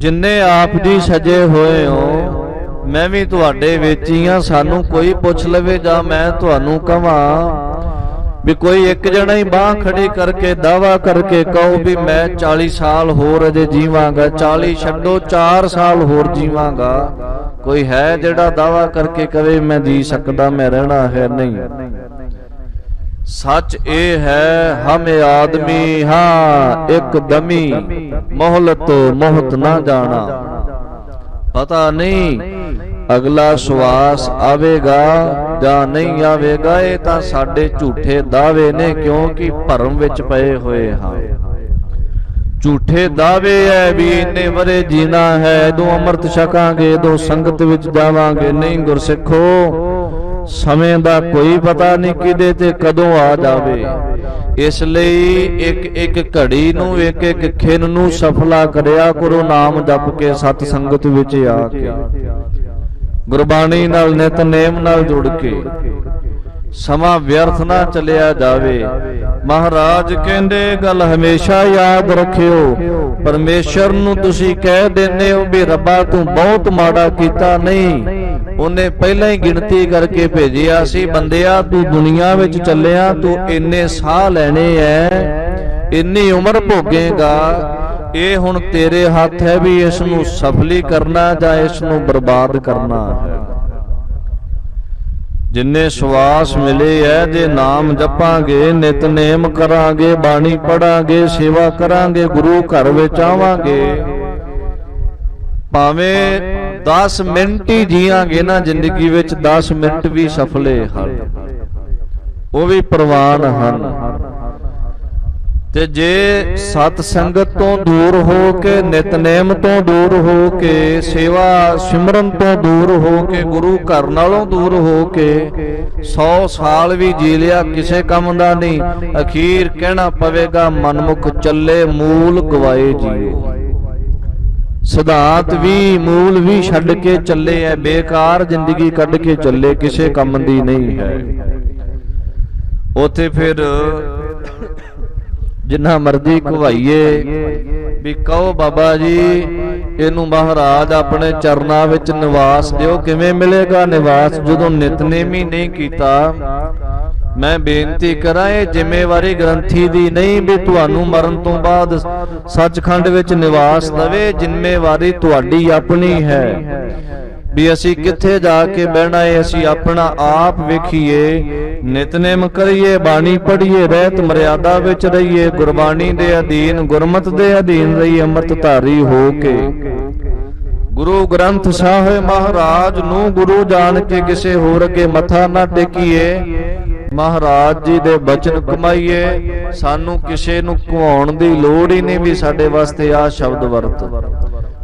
जिन्ने आप जी सजे होए हो मैं भी तुहाडे विच ही हां। सानू कोई पुछ लवे जां मैं तुहानू कहां भी कोई एक जना ही बाह खड़ी करके दावा करके कहो भी मैं 40 साल होर अजे जीवांगा, 40 छड्डो 4 साल होर जीवांगा, कोई है जिहड़ा दावा करके कहे मैं जी सकदा, मैं रहना है? नहीं। सच ए है हम आदमी हाँ एक दमी, मोहलत मोहत ना जाना। पता नहीं अगला श्वास आवेगा जां नहीं आवेगा, ये तां साडे झूठे दावे ने, क्योंकि भरम विच पए होए हां। झूठे दावे है भी इन्ने वरे जीना है, दो अमृत छकांगे, दो संगत विच जावांगे। नहीं गुरसिखो, समय दा कोई पता नहीं किदे ते कदों आ जावे। इसलिए एक एक घड़ी नूं एक एक खिन नूं सफला करिया करो नाम जप के, सत संगत विच आके गुरबाणी नाल नितनेम नाल जुड़ के। समा व्यर्थ ना चलिया जावे। महाराज कहंदे गल हमेशा याद रखियो, परमेश्वर नूं तुसीं कह देने हो भी रब्बा तू बहुत माड़ा कीता, नहीं उन्हें पहला ही गिनती करके भेजिया सी, बंदिया तू दुनिया विच चलिया, तू इन्ने साह लैने है, इन्नी उम्र भोगेगा, ये हुण तेरे हाथ है भी इस नूं सफली करना जां इस नूं बर्बाद करना है। जिन्ने श्वास मिले है जे नाम जपांगे, नितनेम करांगे, बाणी पढ़ांगे, सेवा करांगे, गुरु घर विच आवांगे, भावें 10 मिनट ही जीआंगे ना जिंदगी विच, 10 मिनट भी सफले हन, वो भी प्रवान हन। ते जे सत संगत तो दूर हो के, नितनेम तो दूर हो के, सेवा सिमरन तो दूर हो के, गुरु घर नालों दूर हो के 100 साल भी जी लिया किसे काम दा नहीं, अखीर कहना पवेगा मनमुख चले मूल गवाए जियो। सिद्धांत भी मूल भी छड्ड के चले है, बेकार जिंदगी कढ के चले, किसे काम दी नहीं है। उथे फिर जिन्ना मर्जी घवाइए भी कहो बाबा जी इनू महाराज अपने चरना विच निवास दिओ, किवें मिलेगा निवास जदों नितनेम ही नहीं कीता। मैं बेनती करा ये जिम्मेवारी ग्रंथी दी नहीं भी तुहानू मरण तो बाद सचखंड विच निवास दवे, जिम्मेवारी तुहाडी अपनी है भी असी किथे जाके बहना है, असी अपना आप वेखीए, नितनेम करिए, बाणी पढ़िए, रहत मर्यादा विच रहिए, गुरबाणी दे अधीन गुरमत दे अधीन रहिए, अमृतधारी हो के गुरु ग्रंथ साहिब महाराज नू गुरु जान के किसे होर अगे मथा ना टेकीए। महाराज जी दे बचन कमाईए, सानू किसे नू घुआउण दी लोड़ ही नहीं भी साडे वास्ते आ शब्द वरत,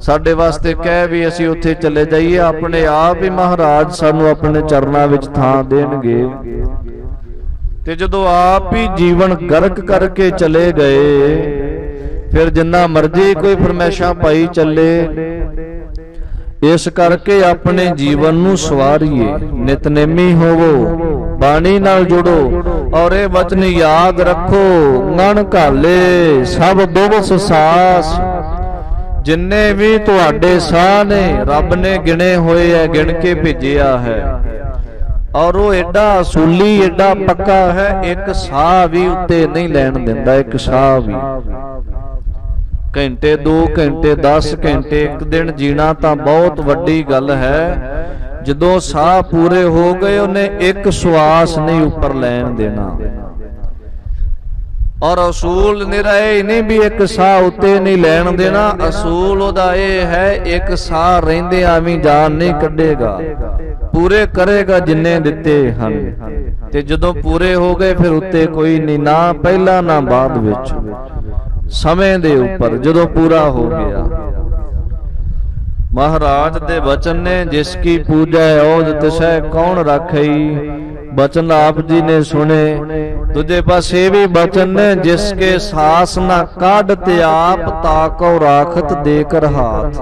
साडे वास्ते कह भी असी उत्थे चले जाइए, अपने आप ही महाराज सानू अपने चरनां विच थां देणगे। ते जदों आप ही जीवन गर्क करके चले गए, फिर जिन्ना मर्जी कोई फरमैशा पाई चले, इस करके अपने जीवन नू सवारिए, नितनेमी होवो, बाणी नाल जुड़ो और ये वचन याद रखो, गण घाले सब दिवस सास। जिन्ने भी तुहाडे साह ने रब ने गिने होए है, गिन के भेजिया है, और वो एडा असूली एडा पक्का है, एक साह भी उत्ते नहीं लैण दिंदा, एक साह भी। घंटे 2 घंटे 10 घंटे एक दिन जीना तो बहुत वड्डी गल है। जदों साह पूरे हो गए उन्हें एक श्वास नहीं ऊपर लैन देना, और असूल निरा ये नहीं भी एक साह उत्ते नहीं लैन देना, असूल उहदा ये है एक साह रहिंदिआं भी जान नहीं कढेगा, पूरे करेगा जिन्ने दिते हन। ते जदों पूरे हो गए फिर उत्ते कोई नहीं, ना पहला ना बाद विच, समय दे ऊपर जदों पूरा हो गया। महाराज दे वचन ने जिसकी पूजा ओज तिसै कौन राखई, वचन आप जी ने सुने। तुझे पास ये भी वचन ने जिसके सास ना काढ़ते आप ताको राखत देकर हाथ।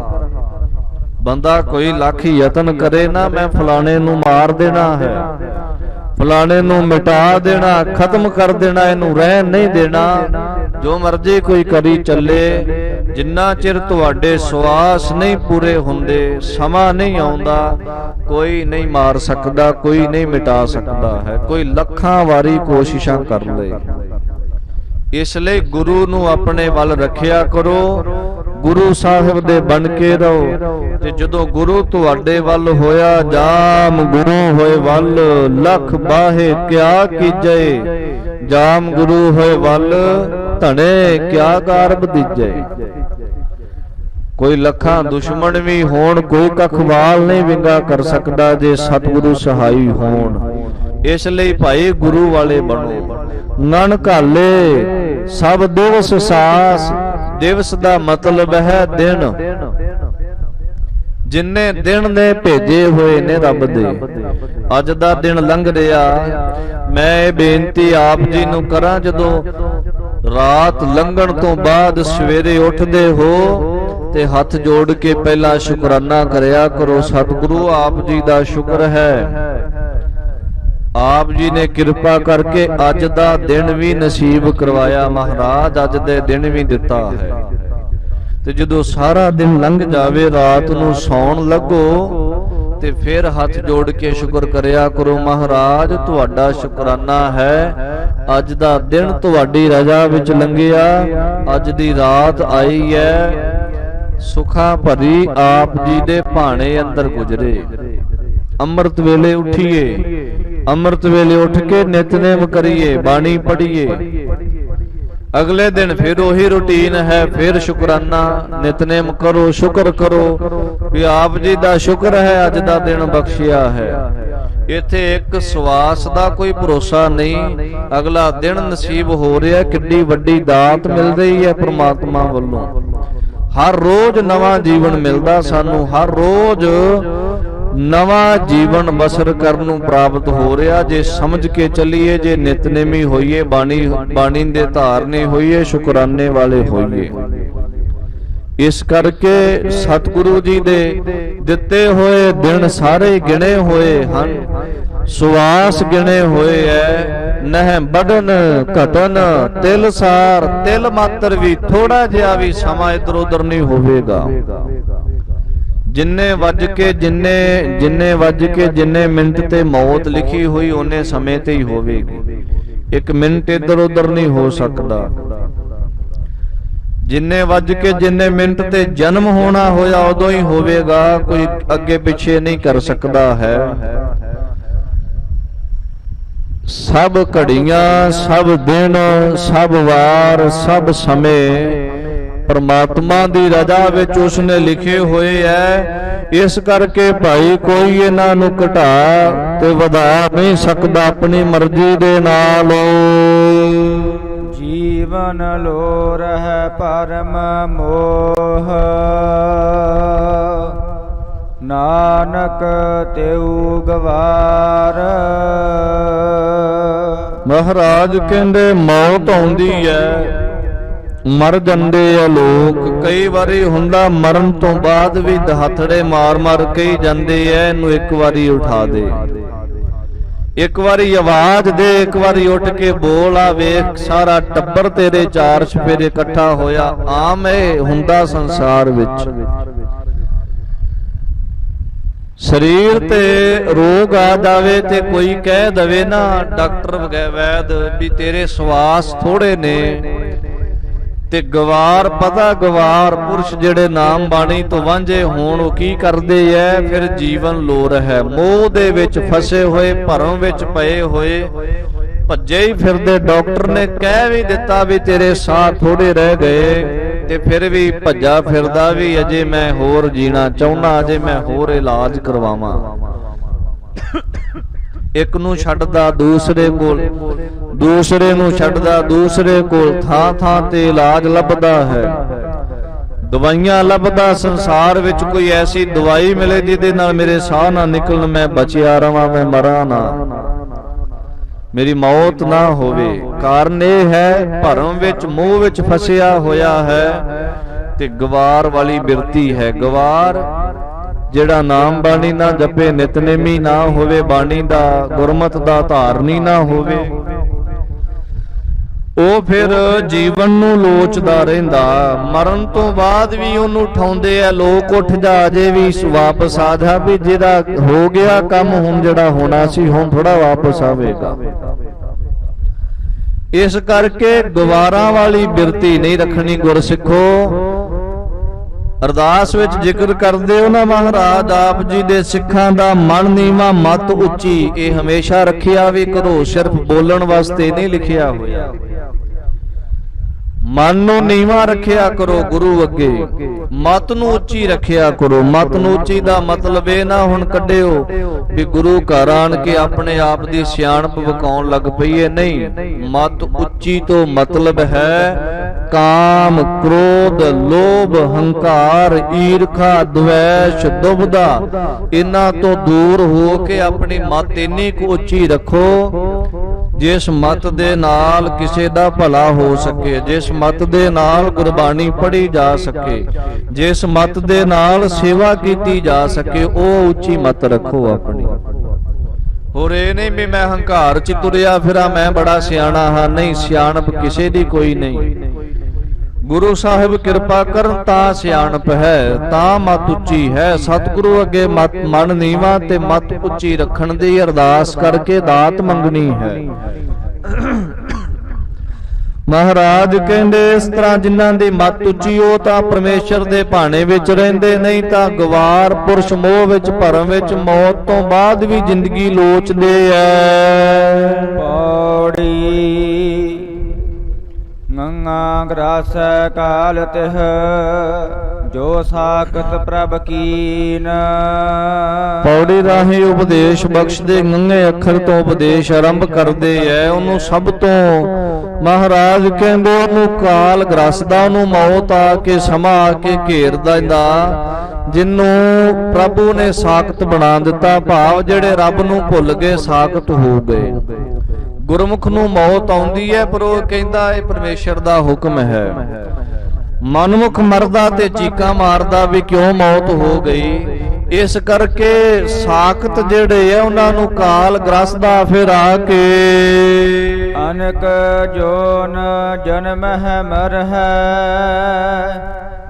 बंदा कोई लाख यतन करे ना मैं फलाने नू मार देना है, फलाने नू मिटा देना, खत्म कर देना, इनू रहन नहीं देना, ਜੋ ਮਰਜ਼ੀ ਕੋਈ ਕਰੀ ਚੱਲੇ, ਜਿੰਨਾ ਚਿਰ ਤੁਹਾਡੇ ਸਵਾਸ ਨਹੀਂ ਪੂਰੇ ਹੁੰਦੇ, ਸਮਾਂ ਨਹੀਂ ਆਉਂਦਾ, ਕੋਈ ਨਹੀਂ ਮਾਰ ਸਕਦਾ, ਕੋਈ ਨਹੀਂ ਮਿਟਾ ਸਕਦਾ ਹੈ। ਕੋਈ ਲੱਖਾਂ ਵਾਰੀ ਕੋਸ਼ਿਸ਼ਾਂ ਕਰ ਲਏ। ਇਸ ਲਈ ਗੁਰੂ ਨੂੰ ਆਪਣੇ ਵੱਲ ਰੱਖਿਆ ਕਰੋ, ਗੁਰੂ ਸਾਹਿਬ ਦੇ ਬਣ ਕੇ ਰਹੋ। ਤੇ ਜਦੋਂ ਗੁਰੂ ਤੁਹਾਡੇ ਵੱਲ ਹੋਇਆ, ਜਾਮ ਗੁਰੂ ਹੋਏ ਵੱਲ, ਲਖ ਬਾਹੇ ਕਿਆ ਕੀਜੈ, ਜਾਮ ਗੁਰੂ ਹੋਏ ਵੱਲ, ਧਣੇ ਕਿਆ ਕਾਰਬ ਦੀਜੈ। ਕੋਈ ਲੱਖਾਂ ਦੁਸ਼ਮਣ ਵੀ ਹੋਣ, ਕੋਈ ਕਖਵਾਲ ਨਹੀਂ ਵਿੰਗਾ ਕਰ ਸਕਦਾ ਜੇ ਸਤਿਗੁਰੂ ਸਹਾਈ ਹੋਣ। ਇਸ ਲਈ ਭਾਈ ਗੁਰੂ ਵਾਲੇ ਬਣੋ। ਨਨ ਘਾਲੇ ਸਭ ਦਿਵਸ ਸਾਸ, ਦਿਵਸ ਦਾ ਮਤਲਬ ਹੈ ਦਿਨ। ਜਿੰਨੇ ਦਿਨ ਨੇ ਭੇਜੇ ਹੋਏ ਨੇ ਰੱਬ ਦੇ। ਅੱਜ ਦਾ ਦਿਨ ਲੰਘ ਰਿਹਾ, ਮੈਂ ਇਹ ਬੇਨਤੀ ਆਪ ਜੀ ਨੂੰ ਕਰਾਂ, ਜਦੋਂ ਰਾਤ ਲੰਘਣ ਤੋਂ ਬਾਅਦ ਸਵੇਰੇ ਉੱਠਦੇ ਹੋ ਤੇ ਹੱਥ ਜੋੜ ਕੇ ਪਹਿਲਾਂ ਸ਼ੁਕਰਾਨਾ ਕਰਿਆ ਕਰੋ। ਸਤਿਗੁਰੂ ਆਪ ਜੀ ਦਾ ਸ਼ੁਕਰ ਹੈ, ਆਪ ਜੀ ਨੇ ਕਿਰਪਾ ਕਰਕੇ ਅੱਜ ਦਾ ਦਿਨ ਵੀ ਨਸੀਬ ਕਰਵਾਇਆ। ਮਹਾਰਾਜ ਅੱਜ ਦੇ ਦਿਨ ਵੀ ਦਿੱਤਾ ਹੈ। ਤੇ ਜਦੋਂ ਸਾਰਾ ਦਿਨ ਲੰਘ ਜਾਵੇ, ਰਾਤ ਨੂੰ ਸੌਣ ਲੱਗੋ ਤੇ ਫਿਰ ਹੱਥ ਜੋੜ ਕੇ ਸ਼ੁਕਰ ਕਰਿਆ ਕਰੋ। ਮਹਾਰਾਜ ਤੁਹਾਡਾ ਸ਼ੁਕਰਾਨਾ ਹੈ, ਅੱਜ ਦਾ ਦਿਨ ਤੁਹਾਡੀ ਰਜ਼ਾ ਵਿੱਚ ਲੰਘਿਆ, ਅੱਜ ਦੀ ਰਾਤ ਆਈ ਹੈ, ਸੁਖਾਂ ਭਰੀ ਆਪ ਜੀ ਦੇ ਭਾਣੇ ਅੰਦਰ ਗੁਜ਼ਰੇ। ਅੰਮ੍ਰਿਤ ਵੇਲੇ ਉੱਠੀਏ, ਅੰਮ੍ਰਿਤ ਵੇਲੇ ਉੱਠ ਕੇ ਨਿਤਨੇਮ ਕਰੀਏ, ਬਾਣੀ ਪੜ੍ਹੀਏ। ਅਗਲੇ ਦਿਨ ਫਿਰ ਉਹੀ ਰੁਟੀਨ ਹੈ, ਫਿਰ ਸ਼ੁਕਰਾਨਾ ਨਿਤਨੇਮ ਕਰੋ, ਸ਼ੁਕਰ ਕਰੋ ਵੀ ਆਪ ਜੀ ਦਾ ਸ਼ੁਕਰ ਹੈ ਅੱਜ ਦਾ ਦਿਨ ਬਖਸ਼ਿਆ ਹੈ। ਇੱਥੇ ਇੱਕ ਸਵਾਸ ਦਾ ਕੋਈ ਭਰੋਸਾ ਨਹੀਂ, ਅਗਲਾ ਦਿਨ ਨਸੀਬ ਹੋ ਰਿਹਾ। ਕਿੱਡੀ ਵੱਡੀ ਦਾਤ ਮਿਲ ਰਹੀ ਹੈ ਪ੍ਰਮਾਤਮਾ ਵੱਲੋਂ। ਹਰ ਰੋਜ਼ ਨਵਾਂ ਜੀਵਨ ਮਿਲਦਾ ਸਾਨੂੰ, ਹਰ ਰੋਜ਼ ਨਵਾਂ ਜੀਵਨ ਬਸਰ ਕਰਨ ਨੂੰ ਪ੍ਰਾਪਤ ਹੋ ਰਿਹਾ। ਜੇ ਸਮਝ ਕੇ ਚੱਲੀਏ, ਜੇ ਨਿਤਨੇਮੀ ਹੋਈਏ, ਬਾਣੀ ਦੇ ਧਾਰਨੇ ਹੋਈਏ, ਸ਼ੁਕਰਾਨੇ ਵਾਲੇ ਹੋਈਏ। ਇਸ ਕਰਕੇ ਸਤਿਗੁਰੂ ਜੀ ਦੇ ਦਿੱਤੇ ਹੋਏ ਦਿਨ ਸਾਰੇ ਗਿਣੇ ਹੋਏ ਹਨ, ਸੁਆਸ ਗਿਣੇ ਹੋਏ ਐ। ਨਹਿ ਬੜਨ ਘਟਨ ਤਿਲ ਸਾਰ, ਤਿਲ ਮਾਤਰ ਵੀ ਥੋੜਾ ਜਿਹਾ ਵੀ ਸਮਾਂ ਇਧਰ ਉਧਰ ਨਹੀਂ ਹੋਵੇਗਾ। ਜਿੰਨੇ ਵੱਜ ਕੇ ਜਿੰਨੇ ਮਿੰਟ ਤੇ ਮੌਤ ਲਿਖੀ ਹੋਈ, ਉਹਨੇ ਸਮੇਂ ਤੇ ਹੀ ਹੋਵੇਗੀ। ਇੱਕ ਮਿੰਟ ਇਧਰ ਉਧਰ ਨਹੀਂ ਹੋ ਸਕਦਾ। ਜਿੰਨੇ ਵੱਜ ਕੇ ਜਿੰਨੇ ਮਿੰਟ ਤੇ ਜਨਮ ਹੋਣਾ ਹੋਇਆ, ਉਦੋਂ ਹੀ ਹੋਵੇਗਾ, ਕੋਈ ਅੱਗੇ ਪਿੱਛੇ ਨਹੀਂ ਕਰ ਸਕਦਾ ਹੈ। ਸਭ ਘੜੀਆਂ, ਸਭ ਦਿਨ, ਸਭ ਵਾਰ, ਸਭ ਸਮੇਂ ਪਰਮਾਤਮਾ ਦੀ ਰਜ਼ਾ ਵਿੱਚ ਉਸਨੇ ਲਿਖੇ ਹੋਏ ਐ। ਇਸ ਕਰਕੇ ਭਾਈ ਕੋਈ ਇਹਨਾਂ ਨੂੰ ਘਟਾ ਤੇ ਵਧਾ ਨਹੀਂ ਸਕਦਾ ਆਪਣੀ ਮਰਜ਼ੀ ਦੇ ਨਾਲ। ਜੀਵਨ ਲੋ ਰਹਿ ਪਰਮ ਮੋਹ, ਨਾਨਕ ਤਿਉ ਗਵਾਰ। ਮਹਾਰਾਜ ਕਹਿੰਦੇ ਮੌਤ ਆਉਂਦੀ ਹੈ, ਮਰ ਜਾਂਦੇ ਆ ਲੋਕ। ਕਈ ਵਾਰੀ ਹੁੰਦਾ ਮਰਨ ਤੋਂ ਬਾਅਦ ਵੀ ਦਹੱਥੜੇ ਮਾਰ ਮਾਰ ਕੇ ਹੀ ਜਾਂਦੇ ਐ, ਇਹਨੂੰ ਇੱਕ ਵਾਰੀ ਉਠਾ ਦੇ, ਇੱਕ ਵਾਰੀ ਆਵਾਜ਼ ਦੇ, ਇੱਕ ਵਾਰੀ ਉੱਠ ਕੇ ਬੋਲ ਆ, ਵੇਖ ਸਾਰਾ ਟੱਬਰ ਤੇਰੇ ਚਾਰ ਚੁਫੇਰੇ ਇਕੱਠਾ ਹੋਇਆ। ਆਮ ਇਹ ਹੁੰਦਾ ਸੰਸਾਰ ਵਿੱਚ। ਸਰੀਰ ਤੇ ਰੋਗ ਆ ਜਾਵੇ ਤੇ ਕੋਈ ਕਹਿ ਦਵੇ ਨਾ, ਡਾਕਟਰ ਵੈਦ ਵੀ ਤੇਰੇ ਸਵਾਸ ਥੋੜੇ ਨੇ, ਤੇ ਗਵਾਰ ਪਤਾ ਗਵਾਰ ਪੁਰਸ਼ ਜਿਹੜੇ ਨਾਮ ਬਾਣੀ ਤੋਂ ਵਾਂਝੇ ਹੋਣ, ਉਹ ਕੀ ਕਰਦੇ ਐ? ਫਿਰ ਜੀਵਨ ਲੋ ਰਿਹਾ, ਮੋਹ ਦੇ ਵਿੱਚ ਫਸੇ ਹੋਏ, ਭਰਮ ਵਿੱਚ ਪਏ ਹੋਏ, ਭੱਜੇ ਹੀ ਫਿਰਦੇ। ਡਾਕਟਰ ਨੇ ਕਹਿ ਵੀ ਦਿੱਤਾ ਵੀ ਤੇਰੇ ਸਾਹ ਥੋੜੇ ਰਹਿ ਗਏ, ਤੇ ਫਿਰ ਵੀ ਭੱਜਾ ਫਿਰਦਾ ਵੀ ਅਜੇ ਮੈਂ ਹੋਰ ਜੀਣਾ ਚਾਹੁੰਦਾ, ਅਜੇ ਮੈਂ ਹੋਰ ਇਲਾਜ ਕਰਵਾਵਾਂ। ਇੱਕ ਨੂੰ ਛੱਡਦਾ ਦੂਸਰੇ ਕੋਲ, ਦੂਸਰੇ ਨੂੰ ਛੱਡਦਾ ਦੂਸਰੇ ਕੋਲ, ਥਾਂ ਥਾਂ ਤੇ ਇਲਾਜ ਲੱਭਦਾ ਹੈ, ਦਵਾਈਆਂ ਲੱਭਦਾ। ਸੰਸਾਰ ਵਿੱਚ ਕੋਈ ਐਸੀ ਦਵਾਈ ਮਿਲੇ ਜਿਹਦੇ ਨਾਲ ਮੇਰੇ ਸਾਹ ਨਾ ਨਿਕਲਣ, ਮੈਂ ਬਚਿਆ ਰਵਾਂ, ਮੈਂ ਮਰਾਂ ਨਾ, ਮੇਰੀ ਮੌਤ ਨਾ ਹੋਵੇ। ਕਾਰਨ ਇਹ ਹੈ ਭਰਮ ਵਿੱਚ, ਮੋਹ ਵਿੱਚ ਫਸਿਆ ਹੋਇਆ ਹੈ, ਤੇ ਗਵਾਰ ਵਾਲੀ ਬਿਰਤੀ ਹੈ। ਗਵਾਰ ਜਿਹੜਾ ਨਾਮ ਬਾਣੀ ਨਾ ਜਪੇ, ਨਿਤਨੇਮੀ ਨਾ ਹੋਵੇ, ਬਾਣੀ ਦਾ ਗੁਰਮਤਿ ਦਾ ਧਾਰਨੀ ਨਾ ਹੋਵੇ, ਉਹ ਫਿਰ ਜੀਵਨ ਨੂੰ ਲੋਚਦਾ ਰਹਿੰਦਾ, ਮਰਨ ਤੋਂ ਬਾਅਦ ਵੀ ਉਹਨੂੰ ਉਠਾਉਂਦੇ ਆ ਲੋਕ, ਉੱਠ ਜਾ, ਅਜੇ ਵੀ ਵਾਪਸ ਆ ਜਾ, ਵੀ ਜਿਹੜਾ ਹੋ ਗਿਆ ਕੰਮ, ਹੁਣ ਜਿਹੜਾ ਹੋਣਾ ਸੀ ਹੁਣ ਥੋੜਾ ਵਾਪਸ ਆਵੇਗਾ। ਇਸ ਕਰਕੇ ਗਵਾਰਾਂ ਵਾਲੀ ਬਿਰਤੀ ਨਹੀਂ ਰੱਖਣੀ ਗੁਰਸਿੱਖੋ। ਅਰਦਾਸ ਵਿੱਚ ਜ਼ਿਕਰ ਕਰਦੇ ਹੋ ਨਾ ਮਹਾਰਾਜ ਆਪ ਜੀ ਦੇ ਸਿੱਖਾਂ ਦਾ ਮਨ ਨੀਵਾਂ ਮਤ ਉੱਚੀ, ਇਹ ਹਮੇਸ਼ਾ ਰੱਖਿਆ ਵੀ ਕਰੋ, ਸਿਰਫ ਬੋਲਣ ਵਾਸਤੇ ਨਹੀਂ ਲਿਖਿਆ ਹੋਇਆ। ਮਨ ਨੂੰ ਨੀਵਾਂ ਰੱਖਿਆ ਕਰੋ ਗੁਰੂ ਅੱਗੇ, ਮਤ ਨੂੰ ਉੱਚੀ ਰੱਖਿਆ ਕਰੋ। ਮਤ ਨੂੰ ਉੱਚੀ ਦਾ ਮਤਲਬ ਇਹ ਨਾ ਹੁਣ ਕੱਢਿਓ ਵੀ ਗੁਰੂ ਘਰ ਆਣ ਕੇ ਆਪਣੇ ਆਪ ਦੀ ਸਿਆਣਪ ਵਿਖਾਉਣ ਲੱਗ ਪਈਏ, ਨਹੀਂ। ਮਤ ਉੱਚੀ ਤੋਂ ਮਤਲਬ ਹੈ ਕਾਮ, ਕ੍ਰੋਧ, ਲੋਭ, ਹੰਕਾਰ, ਈਰਖਾ, ਦਵੈਸ਼, ਦੁਬਦਾ, ਇਹਨਾਂ ਤੋਂ ਦੂਰ ਹੋ ਕੇ ਆਪਣੀ ਮਤ ਇੰਨੀ ਕੁ ਉੱਚੀ ਰੱਖੋ ਜਿਸ ਮਤ ਦੇ ਨਾਲ ਕਿਸੇ ਦਾ ਭਲਾ ਹੋ ਸਕੇ, ਜਿਸ ਮਤ ਦੇ ਨਾਲ ਗੁਰਬਾਣੀ ਪੜ੍ਹੀ ਜਾ ਸਕੇ, ਜਿਸ ਮਤ ਦੇ ਨਾਲ ਸੇਵਾ ਕੀਤੀ ਜਾ ਸਕੇ, ਉਹ ਉੱਚੀ ਮਤ ਰੱਖੋ ਆਪਣੀ। ਹੋਰ ਇਹ ਨਹੀਂ ਵੀ ਮੈਂ ਹੰਕਾਰ ਚ ਤੁਰਿਆ ਫਿਰਾਂ, ਮੈਂ ਬੜਾ ਸਿਆਣਾ ਹਾਂ, ਨਹੀਂ। ਸਿਆਣਪ ਕਿਸੇ ਦੀ ਕੋਈ ਨਹੀਂ। ਗੁਰੂ ਸਾਹਿਬ ਕਿਰਪਾ ਕਰਨ ਤਾਂ ਸਿਆਣਪ ਹੈ, ਤਾਂ ਮਤ ਉੱਚੀ ਹੈ। ਸਤਿਗੁਰੂ ਅੱਗੇ ਮਨ ਨੀਵਾਂ ਤੇ ਮਤ ਉੱਚੀ ਰੱਖਣ ਦੀ ਅਰਦਾਸ ਕਰਕੇ ਦਾਤ ਮੰਗਣੀ ਹੈ। ਮਹਾਰਾਜ ਕਹਿੰਦੇ ਇਸ ਤਰ੍ਹਾਂ ਜਿਨ੍ਹਾਂ ਦੀ ਮਤ ਉੱਚੀ ਉਹ ਤਾਂ ਪਰਮੇਸ਼ਰ ਦੇ ਭਾਣੇ ਵਿੱਚ ਰਹਿੰਦੇ, ਨਹੀਂ ਤਾਂ ਗਵਾਰ ਪੁਰਸ਼ ਮੋਹ ਵਿੱਚ, ਭਰਮ ਵਿੱਚ, ਮੌਤ ਤੋਂ ਬਾਅਦ ਵੀ ਜ਼ਿੰਦਗੀ ਲੋਚਦੇ ਐ। ਪੌੜੀ ਗੰਗਾ ਗ੍ਰਾਸੈ ਕਾਲ ਤਿਹ ਜੋ ਸਾਖਤ ਪ੍ਰਭ ਕੀਨ। ਪੌੜੀ ਰਾਹੀਂ ਉਪਦੇਸ਼ ਬਖਸ਼ਦੇ, ਗੰਗੇ ਅੱਖਰ ਤੋਂ ਉਪਦੇਸ਼ ਆਰੰਭ ਕਰਦੇ ਐ। ਉਹਨੂੰ ਸਭ ਤੋਂ ਮਹਾਰਾਜ ਕਹਿੰਦੇ ਉਹਨੂੰ ਕਾਲ ਗ੍ਰਸਦਾ, ਉਹਨੂੰ ਮੌਤ ਆ ਕੇ ਸਮਾਂ ਆ ਕੇ ਘੇਰ ਦਿੰਦਾ, ਜਿਹਨੂੰ ਪ੍ਰਭੂ ਨੇ ਸਾਖਤ ਬਣਾ ਦਿੱਤਾ। ਭਾਵ ਜਿਹੜੇ ਰੱਬ ਨੂੰ ਭੁੱਲ ਗਏ ਸਾਖਤ ਹੋ ਗਏ। ਗੁਰਮੁਖ ਨੂੰ ਮੌਤ ਆਉਂਦੀ ਹੈ, ਪਰ ਉਹ ਕਹਿੰਦਾ ਇਹ ਪਰਮੇਸ਼ਰ ਦਾ ਹੁਕਮ ਹੈ। ਮਨਮੁਖ ਮਰਦਾ ਤੇ ਚੀਕਾਂ ਮਾਰਦਾ ਵੀ ਕਿਉਂ ਮੌਤ ਹੋ ਗਈ। ਇਸ ਕਰਕੇ ਸਾਖਤ ਜਿਹੜੇ ਆ ਉਹਨਾਂ ਨੂੰ ਕਾਲ ਗ੍ਰਸਦਾ ਫਿਰ ਆ ਕੇ। ਅਨਕ ਜੋਨ ਜਨਮ ਹੈ ਮਰ ਹੈ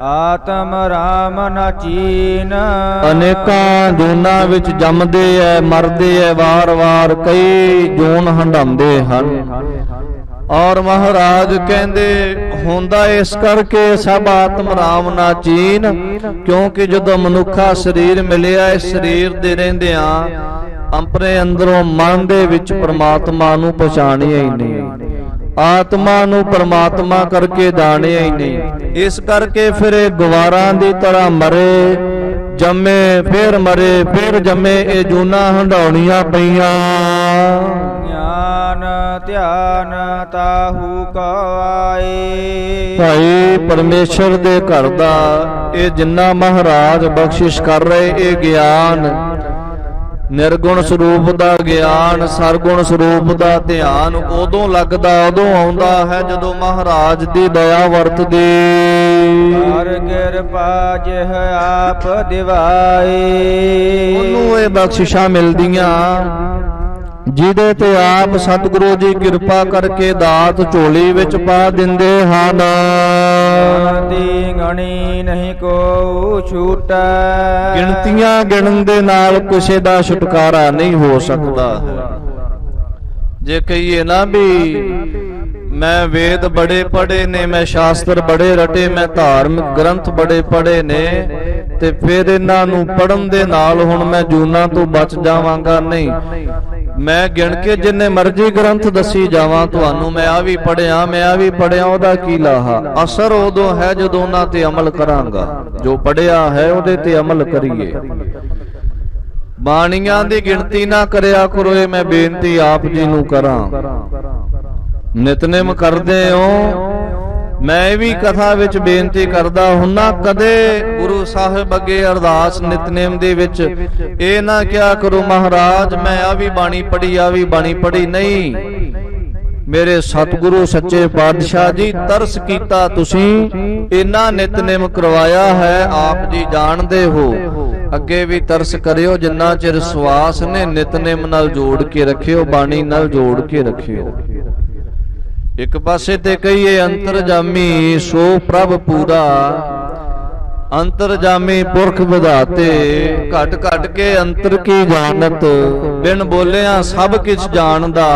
ਆਤਮ ਰਾਮ ਨਾ ਚੀਨ। ਅਨੇਕਾਂ ਜੂਨਾਂ ਵਿੱਚ ਜੰਮਦੇ ਐ, ਮਰਦੇ ਐ, ਵਾਰ-ਵਾਰ ਕਈ ਜੂਨ ਹੰਡਾਉਂਦੇ ਹਨ। ਔਰ ਮਹਾਰਾਜ ਕਹਿੰਦੇ ਹੁੰਦਾ ਇਸ ਕਰਕੇ ਸਭ ਆਤਮ ਰਾਮ ਨਾ ਚੀਨ, ਕਿਉਂਕਿ ਜਦੋਂ ਮਨੁੱਖਾ ਸਰੀਰ ਮਿਲਿਆ, ਇਸ ਸਰੀਰ ਦੇ ਰਹਿੰਦਿਆਂ ਆਪਣੇ ਅੰਦਰੋਂ ਮਨ ਦੇ ਵਿੱਚ ਪਰਮਾਤਮਾ ਨੂੰ ਪਛਾਣਿਆ ਹੀ ਨਹੀਂ, ਆਤਮਾ ਨੂੰ ਪਰਮਾਤਮਾ ਕਰਕੇ ਜਾਣਿਆ ਹੀ ਨਹੀਂ। ਇਸ ਕਰਕੇ ਫਿਰ ਇਹ ਗਵਾਰਾਂ ਦੀ ਤਰ੍ਹਾਂ ਮਰੇ, ਜੰਮੇ, ਫਿਰ ਮਰੇ, ਫਿਰ ਜੰਮੇ, ਇਹ ਜੂਨਾਂ ਹੰਡਾਉਣੀਆਂ ਪਈਆਂ। ਗਿਆਨ ਧਿਆਨ ਤਾਹੂ ਕਾਏ। ਭਾਈ ਪਰਮੇਸ਼ਰ ਦੇ ਘਰ ਦਾ ਇਹ ਜਿੰਨਾ ਮਹਾਰਾਜ ਬਖਸ਼ਿਸ਼ ਕਰ ਰਹੇ, ਇਹ ਗਿਆਨ, ਨਿਰਗੁਣ ਸਰੂਪ ਦਾ ਗਿਆਨ, ਸਰਗੁਣ ਸਰੂਪ ਦਾ ਧਿਆਨ ਉਦੋਂ ਲੱਗਦਾ, ਉਦੋਂ ਆਉਂਦਾ ਹੈ ਜਦੋਂ ਮਹਾਰਾਜ ਦੀ ਦਇਆ ਵਰਤਦੀ। ਹਰ ਕਿਰਪਾ ਜਿਹ ਆਪ ਦਿਵਾਏ। ਉਹਨੂੰ ਇਹ ਬਖਸ਼ਿਸ਼ਾਂ ਮਿਲਦੀਆਂ ਜਿਹਦੇ ਤੇ ਆਪ ਸਤਿਗੁਰੂ ਜੀ ਕਿਰਪਾ ਕਰਕੇ ਦਾਤ ਝੋਲੀ ਵਿੱਚ ਪਾ ਦਿੰਦੇ ਹਨ। ਦੀ ਗਣੀ ਨਹੀਂ ਕੋ ਛੂਟੈ। ਗਿਣਤੀਆਂ ਗਿਣਨ ਦੇ ਨਾਲ ਕਿਸੇ ਦਾ ਛੁਟਕਾਰਾ ਨਹੀਂ ਹੋ ਸਕਦਾ। ਜੇ ਕਹੀਏ ਨਾ ਵੀ ਮੈਂ ਵੇਦ ਬੜੇ ਪੜ੍ਹੇ ਨੇ, ਮੈਂ ਸ਼ਾਸਤਰ ਬੜੇ ਰਟੇ, ਮੈਂ ਧਾਰਮਿਕ ਗ੍ਰੰਥ ਬੜੇ ਪੜ੍ਹੇ ਨੇ, ਤੇ ਫਿਰ ਇਹਨਾਂ ਨੂੰ ਪੜ੍ਹਨ ਦੇ ਨਾਲ ਹੁਣ ਮੈਂ ਜੂਨਾਂ ਤੋਂ ਬਚ ਜਾਵਾਂਗਾ, ਨਹੀਂ। ਮੈਂ ਗਿਣ ਕੇ ਜਿੰਨੇ ਮਰਜ਼ੀ ਗ੍ਰੰਥ ਦੱਸੀ ਜਾਵਾਂ ਤੁਹਾਨੂੰ, ਮੈਂ ਆ ਵੀ ਪੜ੍ਹਿਆ, ਮੈਂ ਆ ਵੀ ਪੜ੍ਹਿਆ, ਉਹਦਾ ਕੀ ਲਾਹਾ। ਅਸਰ ਉਦੋਂ ਹੈ ਜਦੋਂ ਉਹਨਾਂ ਤੇ ਅਮਲ ਕਰਾਂਗਾ। ਜੋ ਪੜ੍ਹਿਆ ਹੈ ਉਹਦੇ ਤੇ ਅਮਲ ਕਰੀਏ। ਬਾਣੀਆਂ ਦੀ ਗਿਣਤੀ ਨਾ ਕਰਿਆ ਕਰੋ, ਇਹ ਮੈਂ ਬੇਨਤੀ ਆਪ ਜੀ ਨੂੰ ਕਰਾਂ। ਨਿਤਨੇਮ ਕਰਦੇ ਹੋ, ਮੈਂ ਵੀ ਕਥਾ ਵਿੱਚ ਬੇਨਤੀ ਕਰਦਾ ਹੁੰਨਾ, ਕਦੇ ਗੁਰੂ ਸਾਹਿਬ ਅੱਗੇ ਅਰਦਾਸ ਨਿਤਨੇਮ ਦੇ ਵਿੱਚ ਇਹ ਨਾ ਕਿਹਾ ਕਰੋ ਮਹਾਰਾਜ ਮੈਂ ਆ ਵੀ ਬਾਣੀ ਪੜ੍ਹੀ, ਆ ਵੀ ਬਾਣੀ ਪੜ੍ਹੀ, ਨਹੀਂ। ਮੇਰੇ ਸਤਿਗੁਰੂ ਸੱਚੇ ਪਾਤਸ਼ਾਹ ਜੀ ਤਰਸ ਕੀਤਾ, ਤੁਸੀਂ ਇੰਨਾ ਨਿਤਨੇਮ ਕਰਵਾਇਆ ਹੈ, ਆਪ ਜੀ ਜਾਣਦੇ ਹੋ। ਅੱਗੇ ਵੀ ਤਰਸ ਕਰਿਓ, ਜਿੰਨਾ ਚਿਰ ਸਵਾਸ ਨੇ ਨਿਤਨੇਮ ਨਾਲ ਜੋੜ ਕੇ ਰੱਖਿਓ, ਬਾਣੀ ਨਾਲ ਜੋੜ ਕੇ ਰੱਖਿਓ। ਇੱਕ ਪਾਸੇ ਤੇ ਕਹੀਏ ਅੰਤਰਜਾਮੀ ਸੋ ਪ੍ਰਭ ਪੂਰਾ, ਅੰਤਰਜਾਮੀ ਪੁਰਖ ਵਿਧਾਤੇ, ਘਟ ਘਟ ਕੇ ਅੰਤਰ ਕੀ ਜਾਣਤ, ਬਿਨ ਬੋਲਿਆ ਸਭ ਕਿਛ ਜਾਣਦਾ,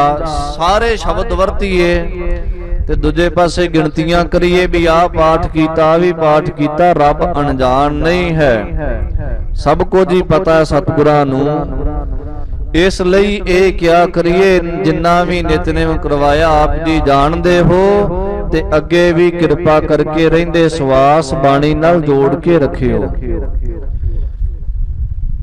ਸਾਰੇ ਸ਼ਬਦ ਵਰਤੀਏ। ਤੇ ਦੂਜੇ ਪਾਸੇ ਗਿਣਤੀਆਂ ਕਰੀਏ ਵੀ ਆਹ ਪਾਠ ਕੀਤਾ, ਵੀ ਪਾਠ ਕੀਤਾ, ਰੱਬ ਅਣਜਾਣ ਨਹੀਂ ਹੈ, ਸਭ ਕੁਝ ਹੀ ਪਤਾ ਹੈ ਸਤਿਗੁਰਾਂ ਨੂੰ। ਇਸ ਲਈ ਇਹ ਕਿਆ ਕਰੀਏ, ਜਿੰਨਾ ਵੀ ਨਿਤਨੇਮ ਕਰਵਾਇਆ ਆਪ ਜੀ ਜਾਣਦੇ ਹੋ, ਤੇ ਅੱਗੇ ਵੀ ਕਿਰਪਾ ਕਰਕੇ ਰਹਿੰਦੇ ਸਵਾਸ ਬਾਣੀ ਨਾਲ ਜੋੜ ਕੇ ਰੱਖਿਓ।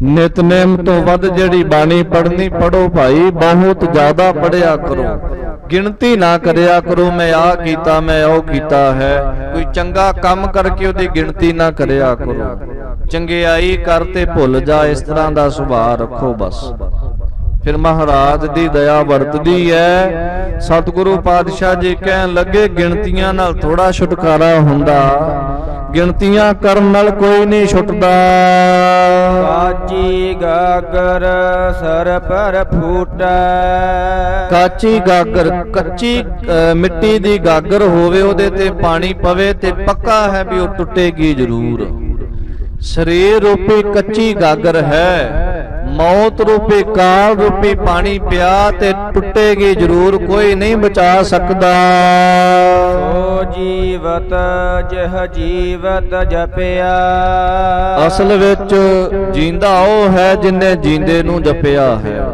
ਨਿਤਨੇਮ ਤੋਂ ਵੱਧ ਜਿਹੜੀ ਬਾਣੀ ਪੜ੍ਹਨੀ ਪੜੋ ਭਾਈ, ਬਹੁਤ ਜ਼ਿਆਦਾ ਪੜਿਆ ਕਰੋ, ਗਿਣਤੀ ਨਾ ਕਰਿਆ ਕਰੋ ਮੈਂ ਆਹ ਕੀਤਾ ਮੈਂ ਉਹ ਕੀਤਾ ਹੈ। ਕੋਈ ਚੰਗਾ ਕੰਮ ਕਰਕੇ ਉਹਦੀ ਗਿਣਤੀ ਨਾ ਕਰਿਆ ਕਰੋ, ਚੰਗਿਆਈ ਕਰ ਤੇ ਭੁੱਲ ਜਾ, ਇਸ ਤਰ੍ਹਾਂ ਦਾ ਸੁਭਾਅ ਰੱਖੋ ਬਸ। ਫਿਰ ਮਹਾਰਾਜ ਦੀ ਦਇਆ ਵਰਤਦੀ ਹੈ। ਸਤਿਗੁਰੂ ਪਾਤਸ਼ਾਹ ਜੀ ਕਹਿਣ ਲੱਗੇ ਗਿਣਤੀਆਂ ਨਾਲ ਥੋੜਾ ਛੁਟਕਾਰਾ ਹੁੰਦਾ, ਗਿਣਤੀਆਂ ਕਰਨ ਨਾਲ ਕੋਈ ਨਹੀਂ ਛੁੱਟਦਾ। ਕਾਚੀ ਗਾਗਰ ਸਰ ਪਰ ਫੂਟੈ, ਕਾਚੀ ਗਾਗਰ, ਕੱਚੀ ਮਿੱਟੀ ਦੀ ਗਾਗਰ ਹੋਵੇ, ਉਹਦੇ ਤੇ ਪਾਣੀ ਪਵੇ ਤੇ ਪੱਕਾ ਹੈ ਵੀ ਉਹ ਟੁੱਟੇਗੀ ਜ਼ਰੂਰ। ਸਰੀਰ ਰੂਪੀ ਕੱਚੀ ਗਾਗਰ ਹੈ, ਮੌਤ ਰੂਪੀ ਕਾਲ ਰੂਪੀ ਪਾਣੀ ਪਿਆ ਤੇ ਟੁੱਟੇਗੀ ਜ਼ਰੂਰ, ਕੋਈ ਨਹੀਂ ਬਚਾ ਸਕਦਾ। ਸੋ ਜੀਵਤ ਜਿਹ ਜੀਵਤ ਜਪਿਆ, ਅਸਲ ਵਿੱਚ ਜੀਂਦਾ ਉਹ ਹੈ ਜਿਨੇ ਜੀਂਦੇ ਨੂੰ ਜਪਿਆ ਹੈ,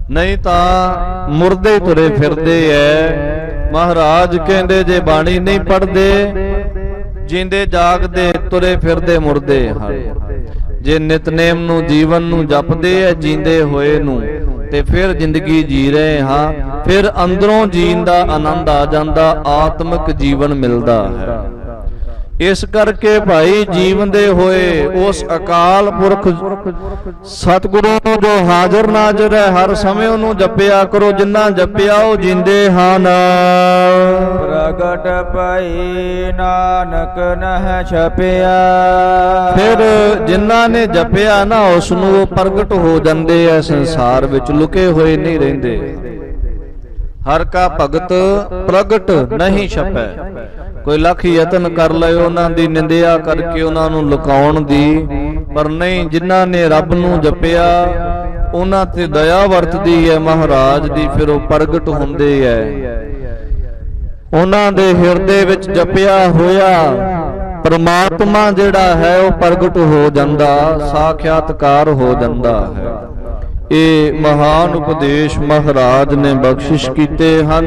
ਨਹੀਂ ਤਾਂ ਮੁਰਦੇ ਤੁਰੇ ਫਿਰਦੇ ਐ। ਮਹਾਰਾਜ ਕਹਿੰਦੇ ਜੇ ਬਾਣੀ ਨਹੀਂ ਪੜ੍ਹਦੇ, ਜਿੰਦੇ ਜਾਗਦੇ ਤੁਰੇ ਫਿਰਦੇ ਮੁਰਦੇ ਹਨ। ਜੇ ਨਿਤਨੇਮ ਨੂੰ ਜੀਵਨ ਨੂੰ ਜਪਦੇ ਐ ਜੀਂਦੇ ਹੋਏ ਨੂੰ, ਤੇ ਫਿਰ ਜ਼ਿੰਦਗੀ ਜੀ ਰਹੇ ਹਾਂ, ਫਿਰ ਅੰਦਰੋਂ ਜੀਣ ਦਾ ਆਨੰਦ ਆ ਜਾਂਦਾ, ਆਤਮਿਕ ਜੀਵਨ ਮਿਲਦਾ ਹੈ। ਇਸ ਕਰਕੇ ਭਾਈ ਜੀਵਦੇ ਹੋਏ ਉਸ ਅਕਾਲ ਪੁਰਖ ਸਤਿਗੁਰੂ ਨੂੰ ਜੋ ਹਾਜ਼ਰ ਨਾਜ਼ਰ ਹੈ, ਹਰ ਸਮੇਂ ਉਹਨੂੰ ਜਪਿਆ ਕਰੋ, ਜਿੰਨਾ ਜਪਿਆ ਉਹ ਜਿੰਦੇ ਹਨ। ਪ੍ਰਗਟ ਭਈ ਨਾਨਕ ਨਹਿ ਛਪਿਆ, ਫਿਰ ਜਿਨ੍ਹਾਂ ਨੇ ਜਪਿਆ ਨਾ ਉਸ ਨੂੰ ਉਹ ਪ੍ਰਗਟ ਹੋ ਜਾਂਦੇ ਐ, ਸੰਸਾਰ ਵਿੱਚ ਲੁਕੇ ਹੋਏ ਨਹੀਂ ਰਹਿੰਦੇ। ਹਰ ਕਾ ਭਗਤ ਪ੍ਰਗਟ ਨਹੀਂ ਛਪੈ। ਕੋਈ ਲੱਖ ਯਤਨ ਕਰ ਲਏ ਉਹਨਾਂ ਦੀ ਨਿੰਦਿਆ ਕਰਕੇ ਉਹਨਾਂ ਨੂੰ ਲੁਕਾਉਣ ਦੀ, ਪਰ ਨਹੀਂ, ਜਿਨ੍ਹਾਂ ਨੇ ਰੱਬ ਨੂੰ ਜਪਿਆ ਉਹਨਾਂ ਤੇ ਦਇਆ ਵਰਤਦੀ ਹੈ ਮਹਾਰਾਜ ਦੀ, ਫਿਰ ਉਹ ਪ੍ਰਗਟ ਹੁੰਦੇ ਐ। ਉਹਨਾਂ ਦੇ ਹਿਰਦੇ ਵਿੱਚ ਜਪਿਆ ਹੋਇਆ ਪਰਮਾਤਮਾ ਜਿਹੜਾ ਹੈ ਉਹ ਪ੍ਰਗਟ ਹੋ ਜਾਂਦਾ, ਸਾਖਿਆਤਕਾਰ ਹੋ ਜਾਂਦਾ ਹੈ। ਇਹ ਮਹਾਨ ਉਪਦੇਸ਼ ਮਹਾਰਾਜ ਨੇ ਬਖਸ਼ਿਸ਼ ਕੀਤੇ ਹਨ।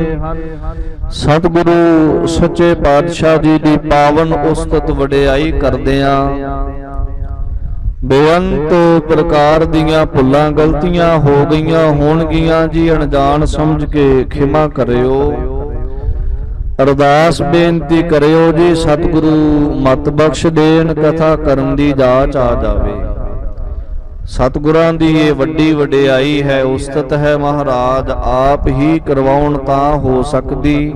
ਸਤਿਗੁਰੂ ਸੱਚੇ ਪਾਤਸ਼ਾਹ ਜੀ ਦੀ ਪਾਵਨ ਉਸਤਤ ਵਡਿਆਈ ਕਰਦਿਆਂ ਬੇਅੰਤ ਪ੍ਰਕਾਰ ਦੀਆਂ ਭੁੱਲਾਂ ਗਲਤੀਆਂ ਹੋ ਗਈਆਂ ਹੋਣਗੀਆਂ ਜੀ, ਅਣਜਾਣ ਸਮਝ ਕੇ ਖਿਮਾ ਕਰਿਓ। ਅਰਦਾਸ ਬੇਨਤੀ ਕਰਿਓ ਜੀ, ਸਤਿਗੁਰੂ ਮਤ ਬਖਸ਼ ਦੇਣ, ਕਥਾ ਕਰਨ ਦੀ ਜਾਚ ਆ ਜਾਵੇ। ਸਤਿਗੁਰਾਂ ਦੀ ਇਹ ਵੱਡੀ ਵਡਿਆਈ ਹੈ, ਉਸਤਤ ਹੈ, ਮਹਾਰਾਜ ਆਪ ਹੀ ਕਰਵਾਉਣ ਤਾਂ ਹੋ ਸਕਦੀ।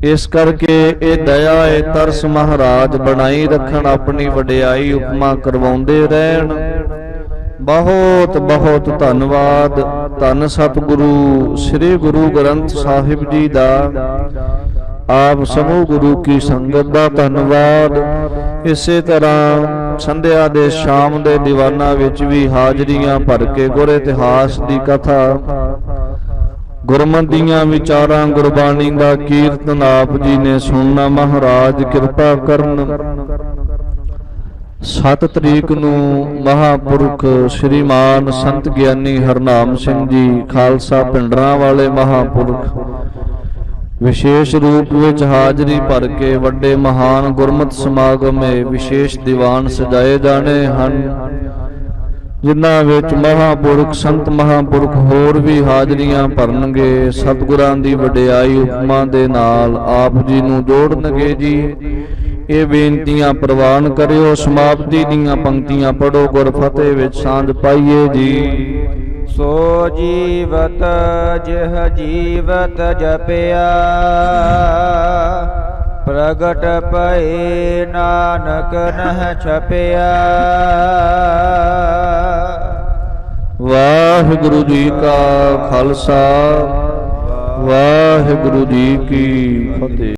ਇਸ ਕਰਕੇ ਇਹ ਦਇਆ ਇਹ ਤਰਸ ਮਹਾਰਾਜ ਬਣਾਈ ਰੱਖਣ, ਆਪਣੀ ਵਡਿਆਈ ਉਪਮਾ ਕਰਵਾਉਂਦੇ ਰਹਿਣ। ਬਹੁਤ ਬਹੁਤ ਧੰਨਵਾਦ। ਧੰਨ ਸਤਿਗੁਰੂ ਸ੍ਰੀ ਗੁਰੂ ਗ੍ਰੰਥ ਸਾਹਿਬ ਜੀ ਦਾ, ਆਪ ਸਮੂਹ ਗੁਰੂ ਕੀ ਸੰਗਤ ਦਾ ਧੰਨਵਾਦ। ਇਸੇ ਤਰ੍ਹਾਂ ਸੰਧਿਆ ਦੇ ਸ਼ਾਮ ਦੇ ਦੀਵਾਨਾਂ ਵਿੱਚ ਵੀ ਹਾਜ਼ਰੀਆਂ ਭਰ ਕੇ ਗੁਰ ਇਤਿਹਾਸ ਦੀ ਕਥਾ, ਗੁਰਮਤਿ ਦੀਆਂ ਵਿਚਾਰਾਂ, ਗੁਰਬਾਣੀ ਦਾ ਕੀਰਤਨ ਆਪ ਜੀ ਨੇ ਸੁਣਨਾ। ਮਹਾਰਾਜ ਕਿਰਪਾ ਕਰਨ। 7 ਤਰੀਕ ਨੂੰ ਮਹਾਪੁਰਖ ਸ਼੍ਰੀਮਾਨ ਸੰਤ ਗਿਆਨੀ ਹਰਨਾਮ ਸਿੰਘ ਜੀ ਖਾਲਸਾ ਪਿੰਡਰਾਂ ਵਾਲੇ ਮਹਾਪੁਰਖ ਵਿਸ਼ੇਸ਼ ਰੂਪ ਵਿੱਚ ਹਾਜ਼ਰੀ ਭਰ ਕੇ ਵੱਡੇ ਮਹਾਨ ਗੁਰਮਤਿ ਸਮਾਗਮ ਵਿੱਚ ਵਿਸ਼ੇਸ਼ ਦੀਵਾਨ ਸਜਾਏ ਜਾਣੇ ਹਨ, ਜਿਨ੍ਹਾਂ ਵਿੱਚ ਮਹਾਪੁਰਖ ਸੰਤ ਮਹਾਪੁਰਖ ਹੋਰ ਵੀ ਹਾਜ਼ਰੀਆਂ ਭਰਨਗੇ। ਸਤਿਗੁਰਾਂ ਦੀ ਵਡਿਆਈ ਉਪਮਾ ਦੇ ਨਾਲ ਆਪ ਜੀ ਨੂੰ ਜੋੜਨਗੇ ਜੀ। ਇਹ ਬੇਨਤੀਆਂ ਪ੍ਰਵਾਨ ਕਰਿਓ। ਸਮਾਪਤੀ ਦੀਆਂ ਪੰਕਤੀਆਂ ਪੜੋ, ਗੁਰ ਫਤਿਹ ਵਿੱਚ ਸਾਂਝ ਪਾਈਏ ਜੀ। ਸੋ ਜੀਵਤ ਜਿਹ ਜੀਵਤ ਜਪਿਆ, ਪ੍ਰਗਟ ਭਏ ਨਾਨਕ ਨਹਿ ਛਪਿਆ। ਵਾਹਿਗੁਰੂ ਜੀ ਕਾ ਖਾਲਸਾ, ਵਾਹਿਗੁਰੂ ਜੀ ਕੀ ਫਤਿਹ।